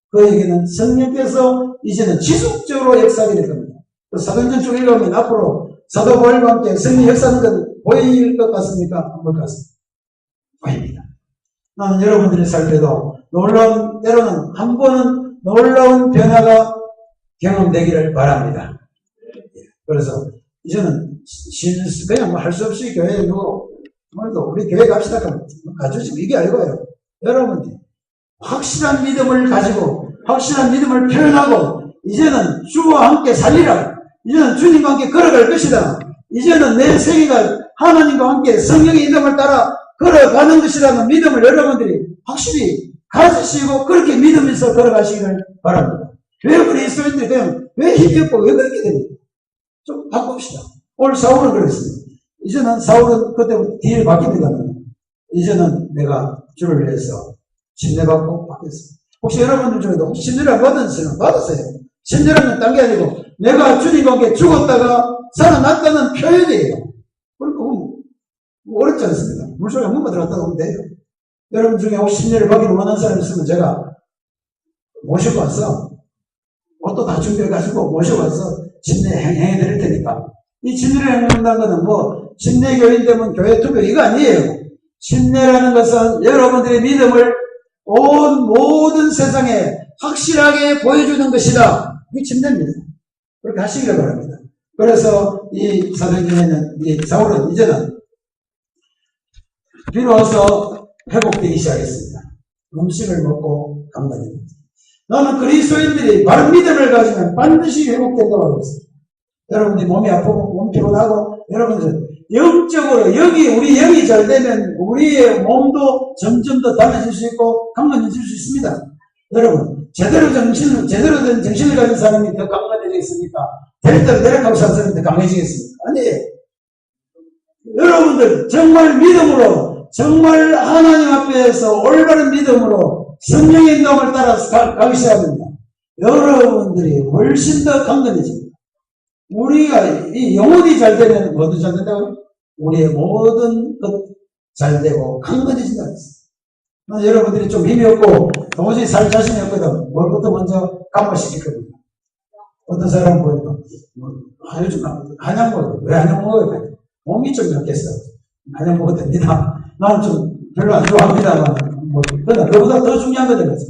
그에게는 성령께서 이제는 지속적으로 역사하게 될 겁니다. 사도행전 쭉 읽으면 앞으로 사도 바울과 함께 성령 역사하는 건 보일 것 같습니까? 안 보일 것 같습니다. 보입니다. 나는 여러분들의 삶에도 때로는 한 번은 놀라운 변화가 경험되기를 바랍니다. 그래서 이제는 그냥 뭐 할 수 없이 교회에 우리 교회 갑시다 하면 가주시면 이게 아니고요. 여러분들이 확실한 믿음을 가지고 확실한 믿음을 표현하고 이제는 주와 함께 살리라. 이제는 주님과 함께 걸어갈 것이다. 이제는 내 생애가 하나님과 함께 성령의 인도를 따라 걸어가는 것이라는 믿음을 여러분들이 확실히 가지시고 그렇게 믿으면서 걸어가시기를 바랍니다. 왜 그리스도인들이 그냥 왜 힘이 없고 왜 그렇게 됩니까? 좀 바꿉시다. 오늘 사울은 그랬습니다. 이제는 사울은 그때부터 뒤를 바뀝니다. 이제는 내가 주를 위해서 침례받고 바뀌었습니다. 혹시 여러분들 중에도 혹시 침례를 안 받았어요? 받았어요. 침례라는 딴 게 아니고 내가 주님과 함께 죽었다가 살아났다는 표현이에요. 그러니까 어렵지 않습니다. 물속에 한 번만 들어갔다 오면 돼요. 여러분 중에 혹시 침례를 받기를 원하는 사람이 있으면 제가 모시고 와서 옷도 다 준비해가지고 모시고 와서 침례 행해 드릴 테니까 이 침례를 행한다는 것은 뭐 침례교인 되면 교회 투표 이거 아니에요. 침례라는 것은 여러분들의 믿음을 온 모든 세상에 확실하게 보여주는 것이다. 이게 침례입니다. 그렇게 하시기를 바랍니다. 그래서 이 사도행전에는 이 사울은 이제는 비로소 회복되기 시작했습니다. 음식을 먹고 강건해집니다. 나는 그리스도인들이 바른 믿음을 가지면 반드시 회복된다고 하고 있습니다. 여러분들이 몸이 아프고 몸 피곤하고 여러분들 영적으로 우리 영이 잘 되면 우리의 몸도 점점 더 달라질 수 있고 강건해질 수 있습니다. 여러분 제대로 된 정신을 가진 사람이 더 강건해지겠습니까? 대략대로 내려가고 사는 사람이 더 강해지겠습니까? 아니에요. 여러분들 정말 믿음으로 정말 하나님 앞에서 올바른 믿음으로 성령의 인도함을 따라서 가기 시작합니다. 여러분들이 훨씬 더 강건해집니다. 우리가 이 영혼이 잘 되면 뭐도 잘 된다고요? 우리의 모든 것 잘 되고 강건해진다고 했습니다. 여러분들이 좀 힘이 없고 도저히 살 자신이 없거든. 뭘부터 먼저 감화시켰거든요. 어떤 사람은 보니까, 요즘 한약 먹어요. 왜 한약 먹어요? 몸이 좀 약했어. 한약 먹어도 됩니다. 나는 좀 별로 안 좋아합니다만, 그러나 그보다 더 중요한 건 이거죠.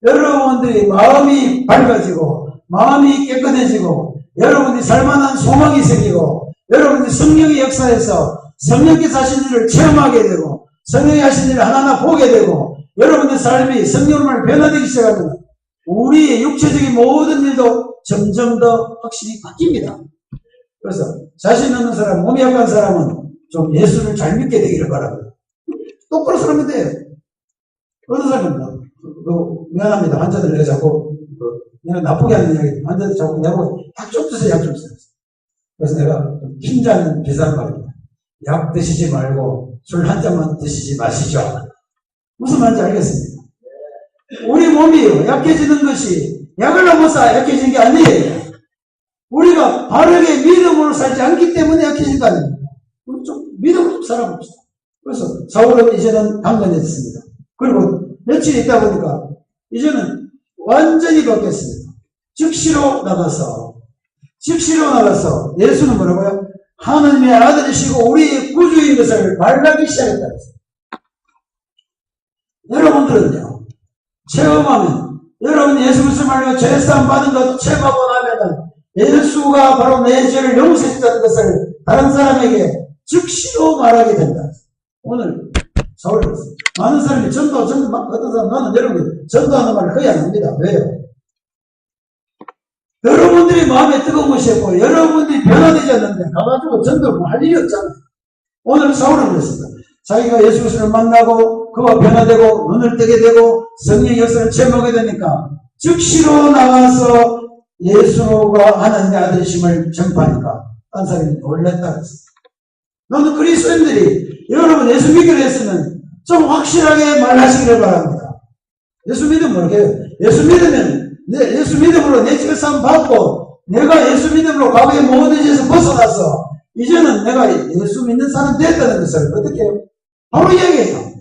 여러분들이 마음이 밝아지고, 마음이 깨끗해지고, 여러분들이 살만한 소망이 생기고, 여러분들이 성령의 역사에서 성령께서 하신 일을 체험하게 되고, 성령이 하신 일을 하나하나 보게 되고, 여러분의 삶이 성령으로 변화되기 시작하면 우리의 육체적인 모든 일도 점점 더 확실히 바뀝니다. 그래서 자신 없는 사람, 몸이 약한 사람은 좀 예수를 잘 믿게 되기를 바랍니다. 똑바로 살면 돼요. 어느 사람은 미안합니다. 환자들 내가 자꾸 내가 나쁘게 하는 이야기, 환자들 자꾸 내고 약 좀 드세요, 약 좀 드세요. 그래서 내가 흰잔 비싼 말입니다. 약 드시지 말고 술 한 잔만 드시지 마시죠. 무슨 말인지 알겠습니다. 우리 몸이 약해지는 것이 약을 넘어서 약해지는 게 아니에요. 우리가 바르게 믿음으로 살지 않기 때문에 약해진 거 아닙니까? 우리 좀 믿음으로 좀 살아봅시다. 그래서 사울은 이제는 강건해졌습니다. 그리고 며칠 있다 보니까 이제는 완전히 바뀌었습니다. 즉시로 나가서 예수는 뭐라고요? 하나님의 아들이시고 우리의 구주인 것을 말하기 시작했다. 여러분들은요, 체험하면, 여러분이 예수 그리스도를 말하며 죄사함 받은 것도 체험하고 나면은 예수가 바로 내 죄를 용서해 주다는 것을 다른 사람에게 즉시로 말하게 된다. 오늘 사울이 그랬어요. 많은 사람이 전도 막 어떤 사람, 나는 여러분 전도하는 말을 거의 안 합니다. 왜요? 여러분들이 마음에 뜨거운 것이 있고 여러분들이 변화되지 않는데 가가지고 전도를 할 일이 없잖아요. 오늘 사울은 그랬습니다. 자기가 예수 그리스도를 만나고 그와 변화되고 눈을 뜨게 되고 성령의 역사를 체험하게 되니까 즉시로 나가서 예수가 하나님의 아들이심을 전파하니까 딴 사람이 놀랬다 그랬어요. 너는 그리스도인들이 여러분 예수 믿기로 했으면 좀 확실하게 말하시기를 바랍니다. 예수 믿으면 모르게요. 예수 믿으면 예수 믿음으로 내 죄사함 받고 내가 예수 믿음으로 과거의 모든 죄에서 벗어나서 이제는 내가 예수 믿는 사람 됐다는 것을 어떻게 해요? 바로 이야기해요.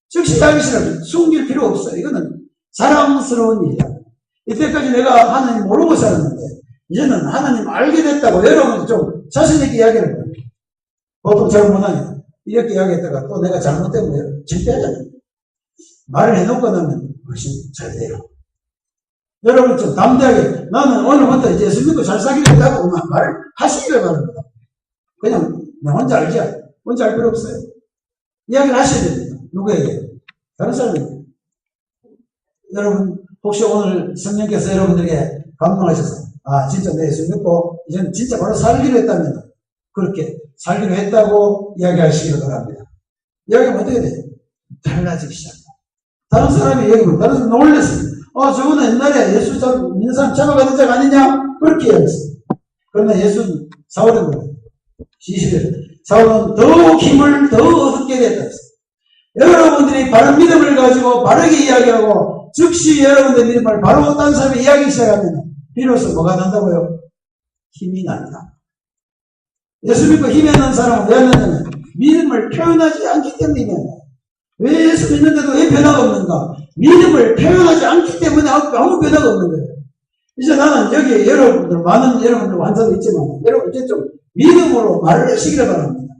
즉시 하기 싫어요. 숨길 필요 없어요. 이거는 자랑스러운 일이야. 이때까지 내가 하나님 모르고 살았는데 이제는 하나님 알게 됐다고 여러분이 좀 자신있게 이야기를 해요. 보통 잘 못하냐. 이렇게 이야기했다가 또 내가 잘못되면 실패하잖아요. 말을 해놓고 나면 훨씬 잘 돼요. 여러분 좀 담대하게 나는 오늘부터 이제 예수 믿고 잘 살기로 했다고 말을 하시기를 바랍니다. 그냥 나 혼자 알지. 혼자 알 필요 없어요. 이야기를 하셔야 됩니다. 누구에게? 다른 사람에게. 여러분 혹시 오늘 성령께서 여러분들에게 감동하셔서 진짜 내 예수 믿고 이제는 진짜 바로 살기로 했다면 그렇게 살기로 했다고 이야기하시기를 바랍니다. 이야기하면 어떻게 돼요? 달라지기 시작합니다. 다른 사람이 이야기하면 다른 사람이 놀랐어요. 저거는 옛날에 예수 믿는 사람 잡아가는 자가 아니냐? 그렇게 이야기했어요. 그러나 예수는 사울은 뭐예요? 21절. 사울은 더욱 힘을 더 얻게 됐다. 여러분들이 바른 믿음을 가지고 바르게 이야기하고 즉시 여러분들의 믿음을 바로 다른 사람이 이야기하기 시작하면 비로소 뭐가 난다고요? 힘이 납니다. 예수 믿고 힘이 안 나는 사람은 왜 안 나냐면 믿음을 표현하지 않기 때문에 왜 예수 믿는데도 왜 변화가 없는가? 믿음을 표현하지 않기 때문에 아무 변화가 없는 거예요. 이제 나는 여기 여러분들, 많은 여러분들 환자도 있지만, 여러분 이제 좀 믿음으로 말을 하시기를 바랍니다.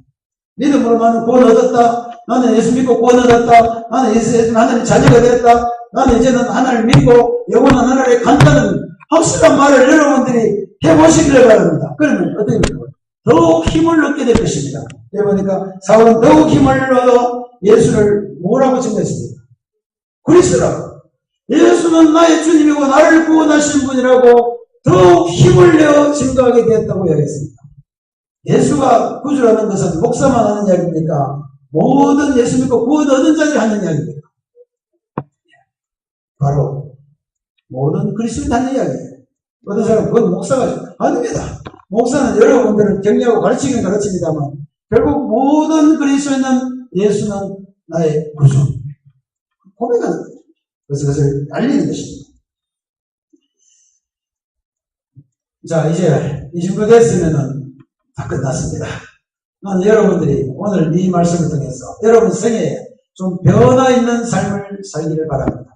믿음으로 나는 구원 얻었다. 나는 예수 믿고 구원 얻었다. 나는 예수 하나님 자녀가 되었다. 나는 이제는 하나님을 믿고 영원한 하나님에 간다는 확실한 말을 여러분들이 해보시기를 바랍니다. 그러면 어떻게 됩니까? 더욱 힘을 얻게 될 것입니다. 그러니까 사울은 더욱 힘을 얻어 예수를 뭐라고 증거했습니까? 그리스도라고. 예수는 나의 주님이고 나를 구원하신 분이라고 더욱 힘을 내어 증거하게 되었다고 이야기했습니다. 예수가 구주라는 것은 목사만 하는 이야기입니까? 모든 예수 믿고 구원 얻은 자들이 하는 이야기입니다. 바로 모든 그리스도인 하는 이야기예요. 어떤 사람은 그건 목사가 아닙니다. 목사는 여러분들을 격려하고 가르치긴 가르칩니다만 결국 모든 그리스도인은 예수는 나의 구주. 고백하는 거예요. 그래서 그것을 알리는 것입니다. 자, 이제 이 정도 됐으면은 다 끝났습니다. 나는 여러분들이 오늘 이 말씀을 통해서 여러분 생애에 좀 변화 있는 삶을 살기를 바랍니다.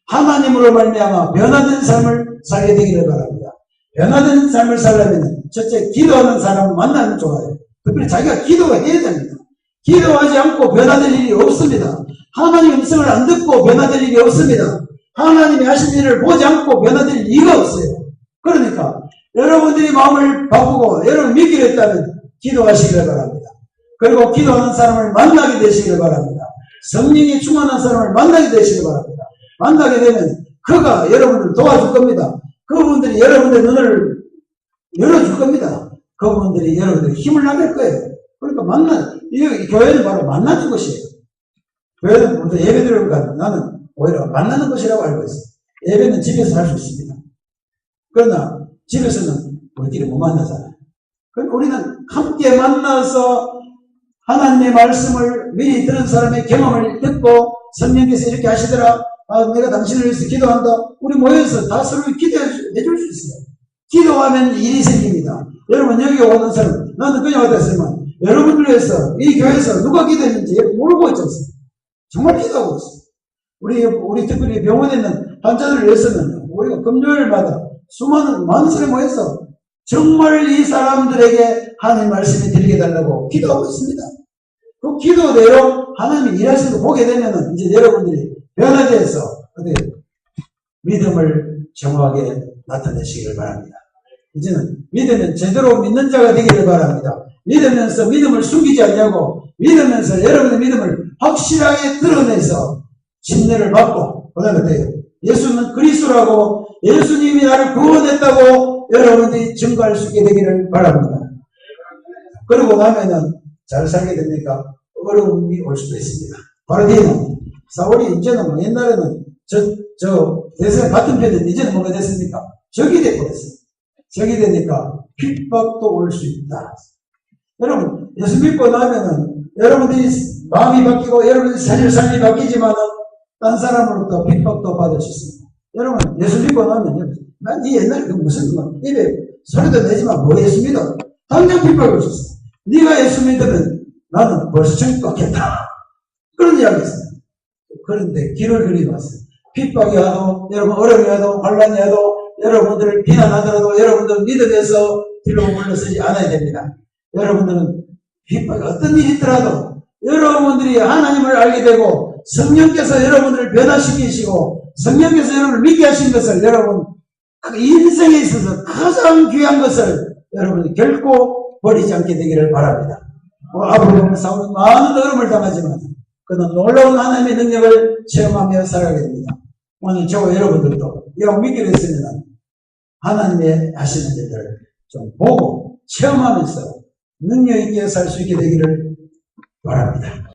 하나님으로 말미암아 변화된 삶을 살게 되기를 바랍니다. 변화된 삶을 살려면 첫째, 기도하는 사람을 만나면 좋아요. 특별히 자기가 기도해야 됩니다. 기도하지 않고 변화될 일이 없습니다. 하나님의 음성을 안 듣고 변화될 일이 없습니다. 하나님이 하신 일을 보지 않고 변화될 리가 없어요. 그러니까 여러분들이 마음을 바꾸고 여러분 믿기로 했다면 기도하시기를 바랍니다. 그리고 기도하는 사람을 만나게 되시기를 바랍니다. 성령이 충만한 사람을 만나게 되시기를 바랍니다. 만나게 되면 그가 여러분을 도와줄 겁니다. 그분들이 여러분의 눈을 열어줄 겁니다. 그분들이 여러분들의 힘을 나게 할 거예요. 그러니까 이 교회는 바로 만나는 것이에요. 교회는 보통 예배 드리니까 나는 오히려 만나는 것이라고 알고 있어요. 예배는 집에서 할 수 있습니다. 그러나 집에서는 우리끼리 못 만나잖아요. 그러니까 우리는 함께 만나서 하나님의 말씀을 미리 들은 사람의 경험을 듣고 성령께서 이렇게 하시더라. 내가 당신을 위해서 기도한다. 우리 모여서 다 서로 기도해 줄 수 있어요. 기도하면 일이 생깁니다. 여러분 여기 오는 사람 나는 그냥 왔다 했지만 여러분들 위해서 이 교회에서 누가 기도했는지 모르고 있지 않습니까? 정말 기도하고 있어요. 우리 특별히 병원에 있는 환자들을 위해서는 우리가 금요일마다 많은 사람이 모여서 정말 이 사람들에게 하나님 말씀을 드리게 달라고 기도하고 있습니다. 그 기도대로 하나님이 일하시는 거 보게 되면은 이제 여러분들이 변화돼서 믿음을 정확하게 나타내시기를 바랍니다. 이제는 믿으면 제대로 믿는 자가 되기를 바랍니다. 믿으면서 믿음을 숨기지 않냐고 믿으면서 여러분의 믿음을 확실하게 드러내서 진리를 받고 그다음에 예수는 그리스도라고 예수님이 나를 구원했다고 여러분들이 증거할 수 있게 되기를 바랍니다. 그러고 나면은 잘 살게 됩니까? 어려움이 올 수도 있습니다. 바로 뒤에는 사울이 이제는 뭐 옛날에는 대세 같은 편인데 이제는 뭐가 됐습니까? 적이 되버렸어요. 적이 되니까 핍박도 올 수 있다. 여러분 예수 믿고 나면은 여러분들이 마음이 바뀌고 여러분들이 사실 삶이 바뀌지만은 딴 사람으로부터 핍박도 받을 수 있습니다. 여러분 예수 믿고 나면 난 이 옛날에 무슨 입에 소리도 내지만 뭐 예수 믿어? 당장 핍박을 줬어. 네가 예수 믿으면 나는 벌써 천국 받겠다. 그런 이야기 있어요. 그런데 길을 그리면서 핍박이 와도 여러분 어려움이 와도 환란이 와도 여러분들을 비난하더라도 여러분들 믿음에서 뒤로 물러서지 않아야 됩니다. 여러분들은 핍박이 어떤 일이 있더라도 여러분들이 하나님을 알게 되고 성령께서 여러분들을 변화시키시고 성령께서 여러분을 믿게 하신 것을 여러분 인생에 있어서 가장 귀한 것을 여러분이 결코 버리지 않게 되기를 바랍니다. 앞으로 보면 사울은 많은 어려움을 당하지만 그는 놀라운 하나님의 능력을 체험하며 살아가게 됩니다. 오늘 저와 여러분들도 이와 믿기로 했으면 하나님의 하시는 일들을 좀 보고 체험하면서 능력 있게 살 수 있게 되기를 바랍니다.